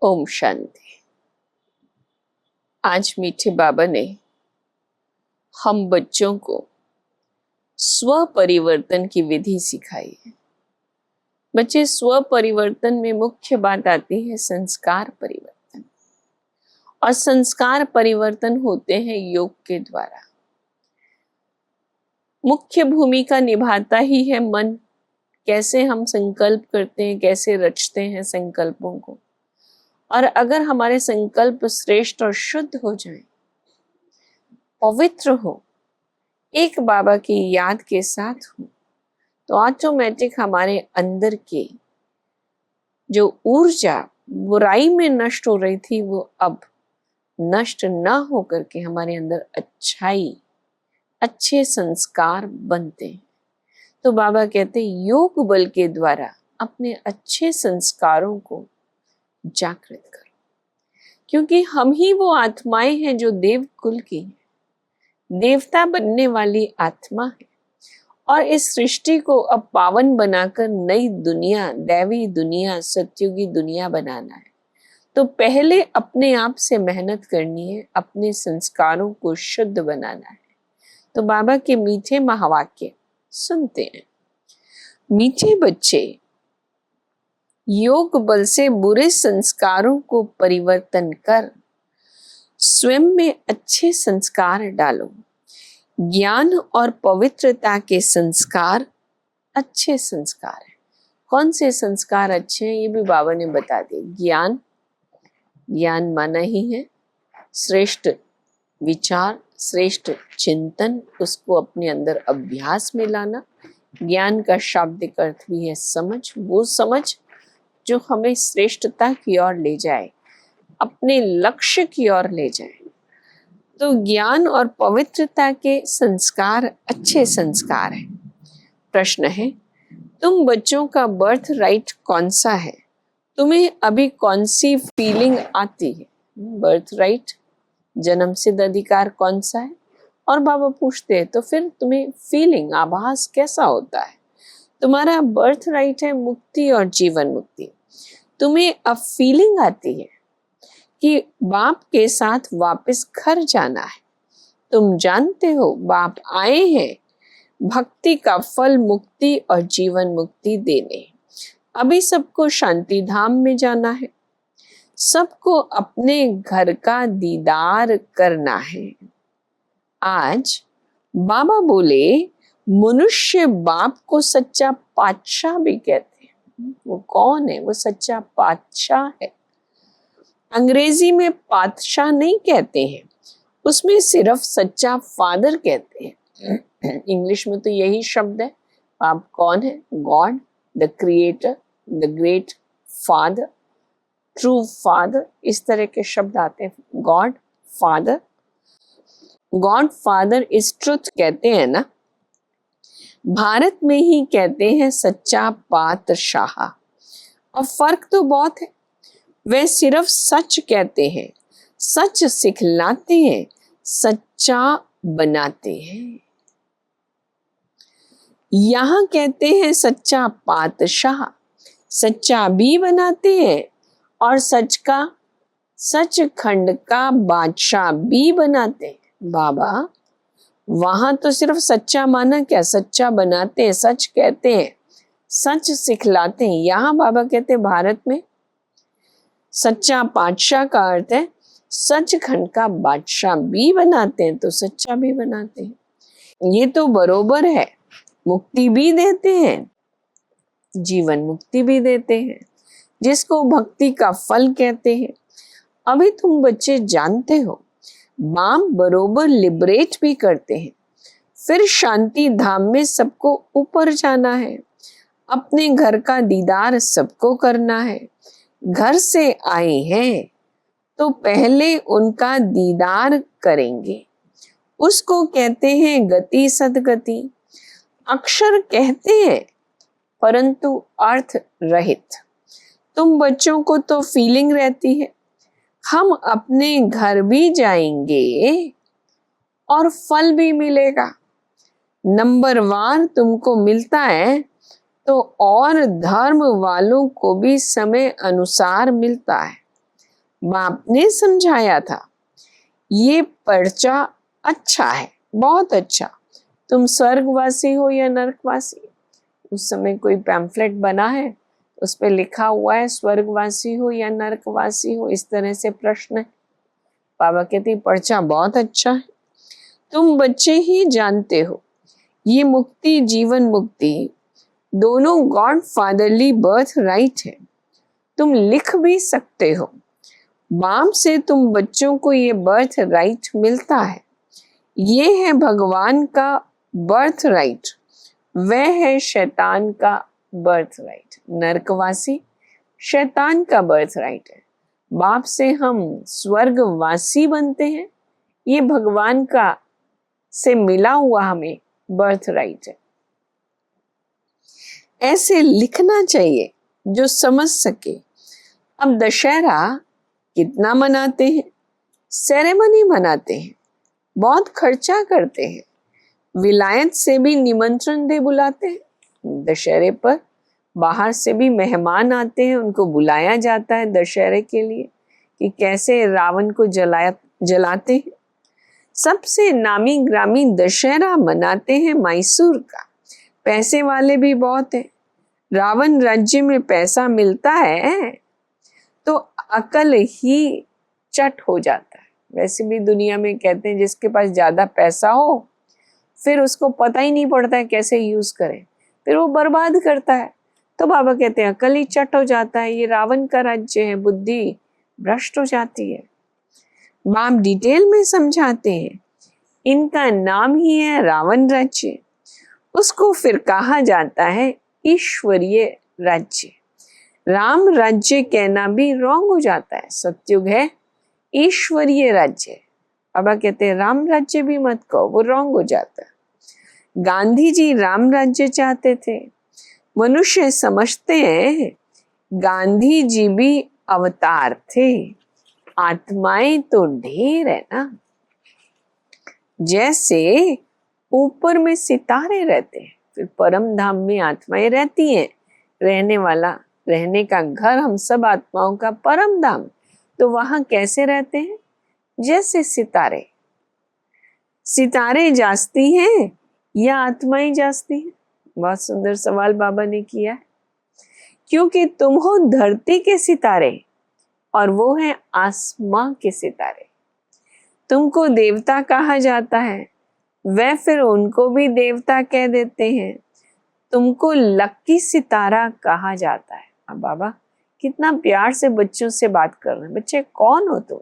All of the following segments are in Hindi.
ओम शांति। आज मीठे बाबा ने हम बच्चों को स्व परिवर्तन की विधि सिखाई है। बच्चे, स्व परिवर्तन में मुख्य बात आती है संस्कार परिवर्तन, और संस्कार परिवर्तन होते हैं योग के द्वारा। मुख्य भूमिका निभाता ही है मन। कैसे हम संकल्प करते हैं, कैसे रचते हैं संकल्पों को, और अगर हमारे संकल्प श्रेष्ठ और शुद्ध हो जाए, पवित्र हो, एक बाबा की याद के साथ हो, तो ऑटोमेटिक हमारे अंदर के जो ऊर्जा बुराई में नष्ट हो रही थी वो अब नष्ट न हो करके हमारे अंदर अच्छाई, अच्छे संस्कार बनते हैं। तो बाबा कहते हैं योग बल के द्वारा अपने अच्छे संस्कारों को जागृत करो, क्योंकि हम ही वो आत्माएं हैं जो देव कुल की हैं, देवता बनने वाली आत्मा है, और इस सृष्टि को अब पावन बनाकर नई दुनिया, दैवी दुनिया, सत्युगी दुनिया बनाना है। तो पहले अपने आप से मेहनत करनी है, अपने संस्कारों को शुद्ध बनाना है। तो बाबा के मीठे महावाक्य सुनते हैं। मीठे बच्चे, योग बल से बुरे संस्कारों को परिवर्तन कर स्वयं में अच्छे संस्कार डालो। ज्ञान और पवित्रता के संस्कार अच्छे संस्कार हैं। कौन से संस्कार अच्छे हैं ये भी बाबा ने बता दिया। ज्ञान माना ही है श्रेष्ठ विचार, श्रेष्ठ चिंतन, उसको अपने अंदर अभ्यास में लाना। ज्ञान का शाब्दिक अर्थ भी है समझ, वो समझ जो हमें श्रेष्ठता की ओर ले जाए, अपने लक्ष्य की ओर ले जाए। तो ज्ञान और पवित्रता के संस्कार अच्छे संस्कार हैं। प्रश्न है, तुम बच्चों का बर्थ राइट कौन सा है? तुम्हें अभी कौन सी फीलिंग आती है? बर्थ राइट, जन्म सिद्ध अधिकार कौन सा है? और बाबा पूछते हैं तो फिर तुम्हें फीलिंग, आभास कैसा होता है? तुम्हारा बर्थ राइट है मुक्ति और जीवन मुक्ति। तुम्हें अब फीलिंग आती है कि बाप के साथ वापस घर जाना है। तुम जानते हो बाप आए हैं भक्ति का फल, मुक्ति और जीवन मुक्ति देने। अभी सबको शांति धाम में जाना है, सबको अपने घर का दीदार करना है। आज बाबा बोले मनुष्य बाप को सच्चा पातशाह भी कहते हैं। वो कौन है? वो सच्चा पातशाह है। अंग्रेजी में पातशाह नहीं कहते हैं, उसमें सिर्फ सच्चा फादर कहते हैं। इंग्लिश में तो यही शब्द है। आप कौन है? God, the creator, the great father, true father, इस तरह के शब्द आते हैं। God father, God father is truth कहते हैं ना। भारत में ही कहते हैं सच्चा पातशाह। और फर्क तो बहुत है। वे सिर्फ सच कहते हैं, सच सिखलाते हैं, सच्चा बनाते हैं। यहां कहते हैं सच्चा पातशाह, सच्चा भी बनाते हैं और सचखंड का बादशाह भी बनाते हैं। बाबा वहां तो सिर्फ सच्चा माना क्या, सच्चा बनाते हैं, सच कहते हैं, सच सिखलाते हैं। यहाँ बाबा कहते हैं भारत में सच्चा पातशाह का अर्थ है सचखंड का बादशाह भी बनाते हैं, तो सच्चा भी बनाते हैं। ये तो बरोबर है, मुक्ति भी देते हैं, जीवन मुक्ति भी देते हैं, जिसको भक्ति का फल कहते हैं। अभी तुम बच्चे जानते हो बाप बरोबर लिबरेट भी करते हैं। फिर शांति धाम में सबको ऊपर जाना है, अपने घर का दीदार सबको करना है। घर से आए हैं तो पहले उनका दीदार करेंगे। उसको कहते हैं गति सदगति। अक्षर कहते हैं परंतु अर्थ रहित। तुम बच्चों को तो फीलिंग रहती है हम अपने घर भी जाएंगे और फल भी मिलेगा। नंबरवार तुमको मिलता है तो और धर्म वालों को भी समय अनुसार मिलता है। बाप ने समझाया था, ये पर्चा अच्छा है, बहुत अच्छा। तुम स्वर्गवासी हो या नरकवासी? उस समय कोई पैम्फलेट बना है, उस पर लिखा हुआ है स्वर्गवासी हो या नरकवासी हो, इस तरह से प्रश्न है। बाबा कहते पर्चा बहुत अच्छा है, तुम बच्चे ही जानते हो ये मुक्ति, जीवन मुक्ति दोनों गॉड फादरली बर्थ राइट है। तुम लिख भी सकते हो, बाप से तुम बच्चों को ये बर्थ राइट मिलता है। ये है भगवान का बर्थ राइट, वह है शैतान का बर्थ राइट। नरकवासी शैतान का बर्थ राइट है, बाप से हम स्वर्गवासी बनते हैं, ये भगवान का से मिला हुआ हमें बर्थ राइट है। ऐसे लिखना चाहिए जो समझ सके। अब दशहरा कितना मनाते हैं, सेरेमनी मनाते हैं, बहुत खर्चा करते हैं, विलायत से भी निमंत्रण दे बुलाते हैं। दशहरे पर बाहर से भी मेहमान आते हैं, उनको बुलाया जाता है दशहरे के लिए कि कैसे रावण को जलाते हैं। सबसे नामी ग्रामी दशहरा मनाते हैं मैसूर का, पैसे वाले भी बहुत हैं। रावण राज्य में पैसा मिलता है तो अकल ही चट हो जाता है। वैसे भी दुनिया में कहते हैं जिसके पास ज्यादा पैसा हो फिर उसको पता ही नहीं पड़ता है कैसे यूज करें, फिर वो बर्बाद करता है। तो बाबा कहते हैं अकल ही चट हो जाता है, ये रावण का राज्य है, बुद्धि भ्रष्ट हो जाती है। बाप डिटेल में समझाते हैं, इनका नाम ही है रावण राज्य, उसको फिर कहा जाता है ईश्वरीय राज्य। राम राज्य कहना भी रॉन्ग हो जाता है, सत्युग है ईश्वरीय राज्य। बाबा कहते हैं राम राज्य भी मत कहो, वो रॉन्ग हो जाता है। गांधी जी राम राज्य चाहते थे, मनुष्य समझते हैं गांधी जी भी अवतार थे, आत्माएं तो ढेर है ना। जैसे ऊपर में सितारे रहते हैं, फिर परम धाम में आत्माएं रहती हैं, रहने का घर हम सब आत्माओं का परम धाम। तो वहां कैसे रहते हैं? जैसे सितारे। सितारे जागती हैं या आत्माएं जागती हैं? बहुत सुंदर सवाल बाबा ने किया है। क्योंकि तुम हो धरती के सितारे और वो है आसमां के सितारे। तुमको देवता कहा जाता है, वह फिर उनको भी देवता कह देते हैं। तुमको लक्की सितारा कहा जाता है। अब बाबा कितना प्यार से बच्चों से बात कर रहे हैं। बच्चे कौन हो तुम?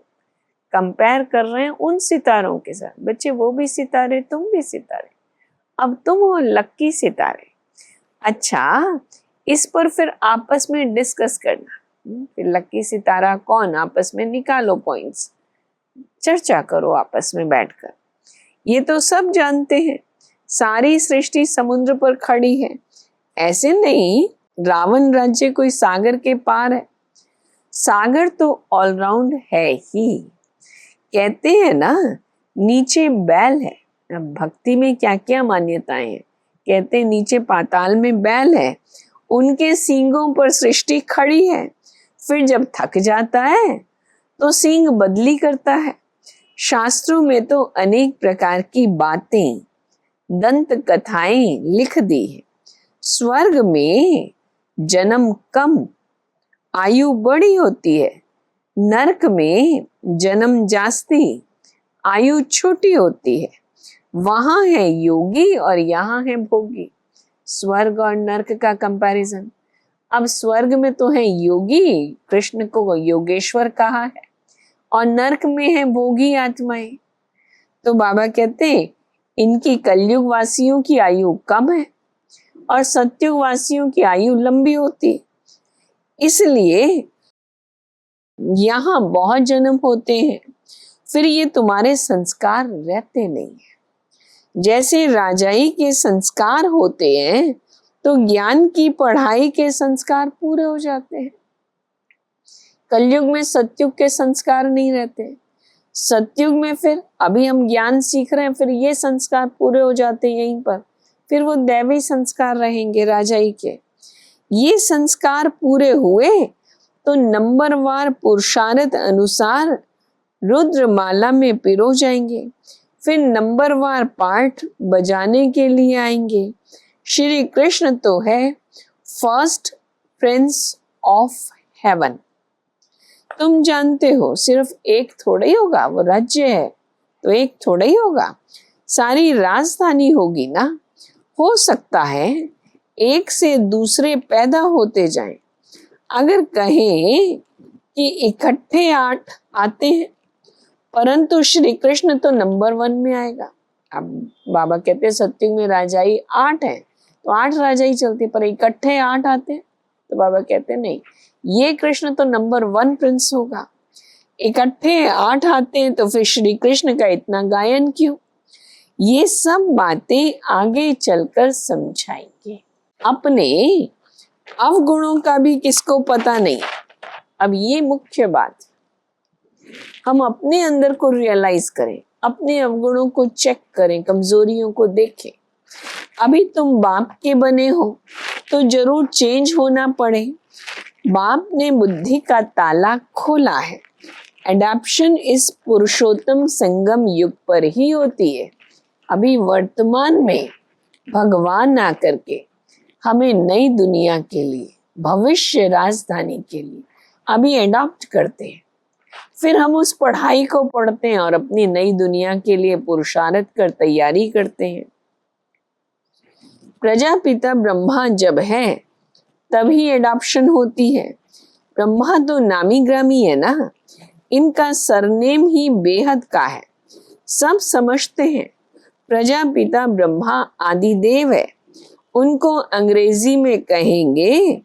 कंपेयर कर रहे हैं उन सितारों के साथ। बच्चे वो भी सितारे, तुम भी सितारे, अब तुम हो लक्की सितारे। अच्छा, इस पर फिर आपस में डिस्कस करना, फिर लक्की सितारा कौन, आपस में निकालो पॉइंट्स, चर्चा करो आपस में बैठकर। ये तो सब जानते हैं, सारी सृष्टि समुद्र पर खड़ी है। ऐसे नहीं रावण राज्य कोई सागर के पार है, सागर तो ऑलराउंड है ही। कहते हैं ना नीचे बैल है। अब भक्ति में क्या क्या मान्यताएं हैं। कहते हैं नीचे पाताल में बैल है, उनके सींगों पर सृष्टि खड़ी है। फिर जब थक जाता है तो सींग बदली करता है। शास्त्रों में तो अनेक प्रकार की बातें, दंत कथाएं लिख दी है। स्वर्ग में जन्म कम, आयु बड़ी होती है। नरक में जन्म जास्ती, आयु छोटी होती है। वहां है योगी और यहाँ है भोगी। स्वर्ग और नरक का कंपैरिजन। अब स्वर्ग में तो है योगी, कृष्ण को योगेश्वर कहा है, और नरक में है भोगी आत्माएं। तो बाबा कहते हैं इनकी कलयुग वासियों की आयु कम है और सत्युग वासियों की आयु लंबी होती है। इसलिए यहाँ बहुत जन्म होते हैं, फिर ये तुम्हारे संस्कार रहते नहीं है। जैसे राजाई के संस्कार होते हैं तो ज्ञान की पढ़ाई के संस्कार पूरे हो जाते हैं। कलयुग में सतयुग के संस्कार नहीं रहते। सतयुग में फिर अभी हम ज्ञान सीख रहे हैं, फिर ये संस्कार पूरे हो जाते हैं यहीं पर, फिर वो दैवी संस्कार रहेंगे राजाई के। ये संस्कार पूरे हुए तो नंबरवार पुरुषार्थ अनुसार रुद्रमाला में पिरो जाएंगे, फिर नंबरवार पाठ बजाने के लिए आएंगे। श्री कृष्ण तो है फर्स्ट प्रिंस ऑफ हेवन। तुम जानते हो सिर्फ एक थोड़ा ही होगा, वो राज्य है तो एक थोड़ा ही होगा, सारी राजधानी होगी ना। हो सकता है एक से दूसरे पैदा होते जाएं। अगर कहें कि इकट्ठे 8 आते हैं, परंतु श्री कृष्ण तो नंबर 1 में आएगा। अब बाबा कहते हैं सत्युग में राजाई 8 है तो 8 राजाई चलती, पर इकट्ठे 8 आते हैं तो बाबा कहते हैं नहीं, ये कृष्ण तो नंबर 1 प्रिंस होगा। इकट्ठे 8 आते हैं तो फिर श्री कृष्ण का इतना गायन क्यों? ये सब बातें आगे चलकर समझाएंगे। अपने अवगुणों का भी किसको पता नहीं। अब ये मुख्य बात, हम अपने अंदर को रियलाइज करें, अपने अवगुणों को चेक करें, कमजोरियों को देखें। अभी तुम बाप के बने हो तो जरूर चेंज होना पड़े। बाप ने बुद्धि का ताला खोला है। एडॉप्शन इस पुरुषोत्तम संगम युग पर ही होती है। अभी वर्तमान में भगवान आकर के हमें नई दुनिया के लिए, भविष्य राजधानी के लिए अभी एडॉप्ट करते हैं। फिर हम उस पढ़ाई को पढ़ते हैं और अपनी नई दुनिया के लिए पुरुषार्थ कर तैयारी करते हैं। प्रजापिता ब्रह्मा जब है तभी एडॉप्शन होती है। ब्रह्मा तो नामी ग्रामी है ना, इनका सरनेम ही बेहद का है, सब समझते हैं। प्रजापिता ब्रह्मा आदिदेव है, उनको अंग्रेजी में कहेंगे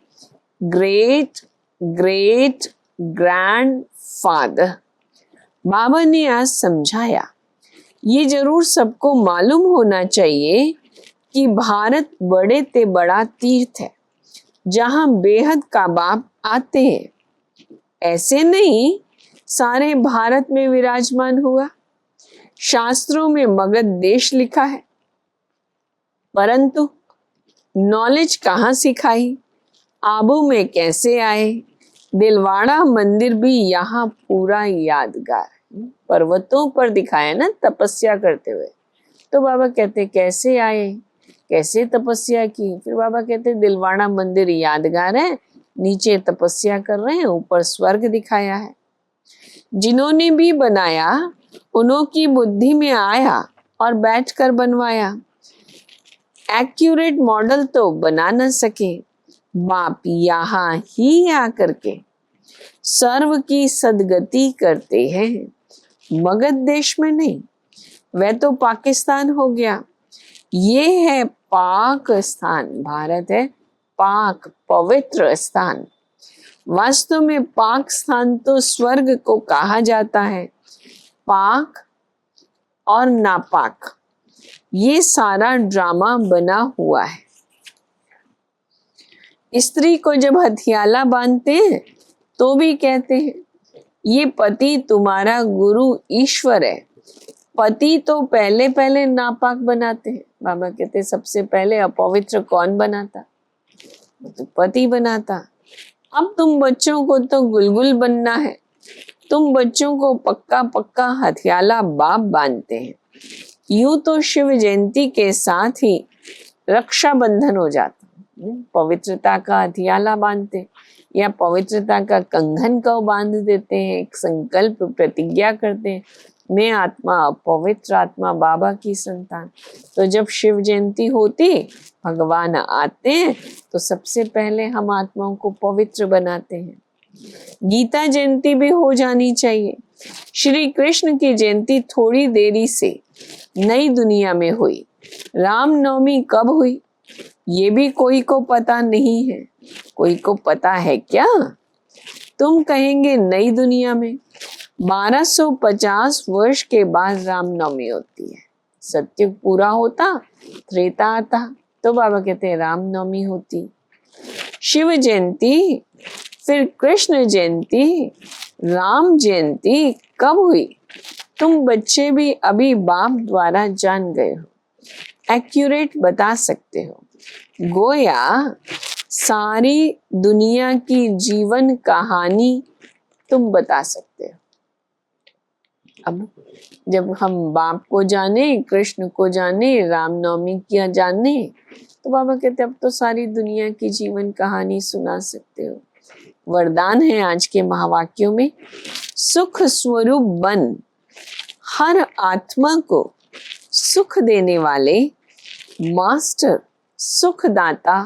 ग्रेट ग्रेट ग्रैंड फादर। बाबा ने आज समझाया, ये जरूर सबको मालूम होना चाहिए कि भारत बड़े ते बड़ा तीर्थ है जहां बेहद का बाप आते हैं। ऐसे नहीं सारे भारत में विराजमान हुआ। शास्त्रों में मगध देश लिखा है, परंतु नॉलेज कहाँ सिखाई, आबू में कैसे आए। दिलवाड़ा मंदिर भी यहाँ पूरा यादगार, पर्वतों पर दिखाया ना तपस्या करते हुए। तो बाबा कहते कैसे आए, कैसे तपस्या की। फिर बाबा कहते दिलवाड़ा मंदिर यादगार है, नीचे तपस्या कर रहे हैं, ऊपर स्वर्ग दिखाया है। जिन्होंने भी बनाया उन्हों की बुद्धि में आया और बैठकर बनवाया। एक्यूरेट मॉडल तो बना न सके, बाप यहाँ ही आकर के सर्व की सदगति करते हैं। मगध देश में नहीं, वह तो पाकिस्तान हो गया, ये है पाक स्थान। भारत है पाक पवित्र स्थान। वास्तव में पाक स्थान तो स्वर्ग को कहा जाता है। पाक और नापाक ये सारा ड्रामा बना हुआ है। स्त्री को जब हथियाला बांधते हैं तो भी कहते हैं ये पति तुम्हारा गुरु ईश्वर है। पति तो पहले पहले नापाक बनाते हैं। बाबा कहते सबसे पहले अपवित्र कौन बनाता? तो पति बनाता। अब तुम बच्चों को तो गुलगुल बनना है, तुम बच्चों को पक्का पक्का हथियाला बाप बांधते हैं। यूं तो शिव जयंती के साथ ही रक्षाबंधन हो जाता, पवित्रता का हथियाला बांधते या पवित्रता का कंगन को बांध देते हैं। एक संकल्प प्रतिज्ञा करते हैं, मैं आत्मा पवित्र आत्मा बाबा की संतान। तो जब शिव जयंती होती, भगवान आते हैं तो सबसे पहले हम आत्माओं को पवित्र बनाते हैं। गीता जयंती भी हो जानी चाहिए। श्री कृष्ण की जयंती थोड़ी देरी से नई दुनिया में हुई। रामनवमी कब हुई ये भी कोई को पता नहीं है। कोई को पता है क्या? तुम कहेंगे नई दुनिया में 1250 वर्ष के बाद रामनवमी होती है। सत्युग पूरा होता, त्रेता आता, तो बाबा कहते हैं रामनवमी होती। शिव जयंती, फिर कृष्ण जयंती, राम जयंती कब हुई? तुम बच्चे भी अभी बाप द्वारा जान गए हो, एक्यूरेट बता सकते हो। गोया सारी दुनिया की जीवन कहानी तुम बता सकते हो। अब जब हम बाप को जाने, कृष्ण को जाने, रामनवमी किया जाने, तो बाबा कहते अब तो सारी दुनिया की जीवन कहानी सुना सकते हो। वरदान है आज के महावाक्यों में, सुख स्वरूप बन, हर आत्मा को सुख देने वाले मास्टर सुखदाता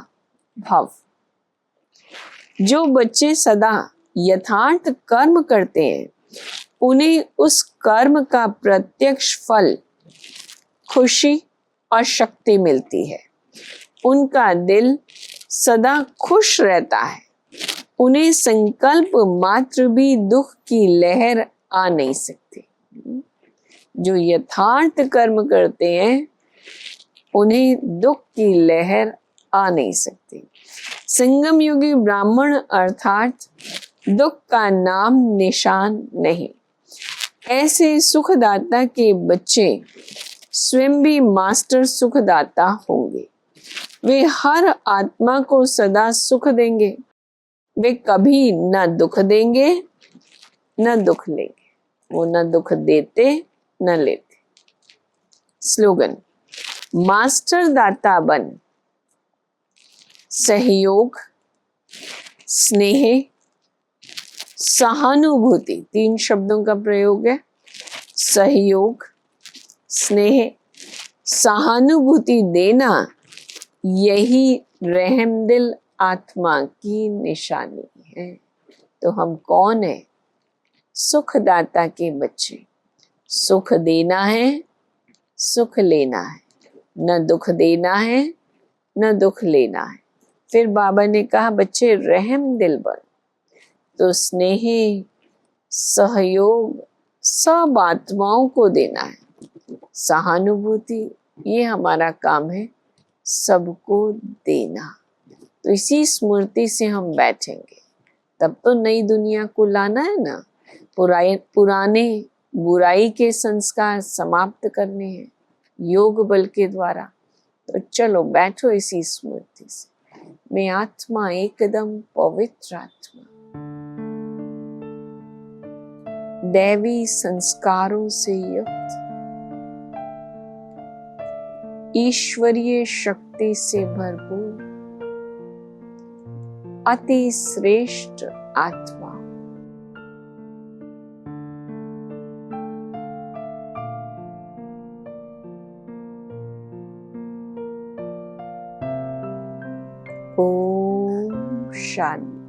भव। जो बच्चे सदा यथार्थ कर्म करते हैं, उन्हें उस कर्म का प्रत्यक्ष फल, खुशी और शक्ति मिलती है। उनका दिल सदा खुश रहता है। उन्हें संकल्प मात्र भी दुख की लहर आ नहीं सकती। जो यथार्थ कर्म करते हैं, उन्हें दुख की लहर आ नहीं सकती। संगम युगी ब्राह्मण अर्थात दुख का नाम निशान नहीं। ऐसे सुखदाता के बच्चे स्वयं भी मास्टर सुखदाता होंगे। वे हर आत्मा को सदा सुख देंगे। वे कभी न दुख देंगे न दुख लेंगे। वो न दुख देते न लेते। स्लोगन, मास्टर दाता बन, सहयोग, स्नेह, सहानुभूति, 3 शब्दों का प्रयोग है। सहयोग, स्नेह, सहानुभूति देना, यही रहमदिल आत्मा की निशानी है। तो हम कौन है? सुखदाता के बच्चे। सुख देना है, सुख लेना है, न दुख देना है न दुख लेना है। फिर बाबा ने कहा बच्चे रहम दिल बन। तो स्नेह, सहयोग सब आत्माओं को देना है। सहानुभूति, ये हमारा काम है, सबको देना। तो इसी स्मृति से हम बैठेंगे, तब तो नई दुनिया को लाना है ना। पुराने बुराई के संस्कार समाप्त करने हैं योग बल के द्वारा। तो चलो बैठो इसी स्मृति से। मैं आत्मा एकदम पवित्र आत्मा, दैवी संस्कारों से युक्त, ईश्वरीय शक्ति से भरपूर, अति श्रेष्ठ आत्मा। ओम शांति।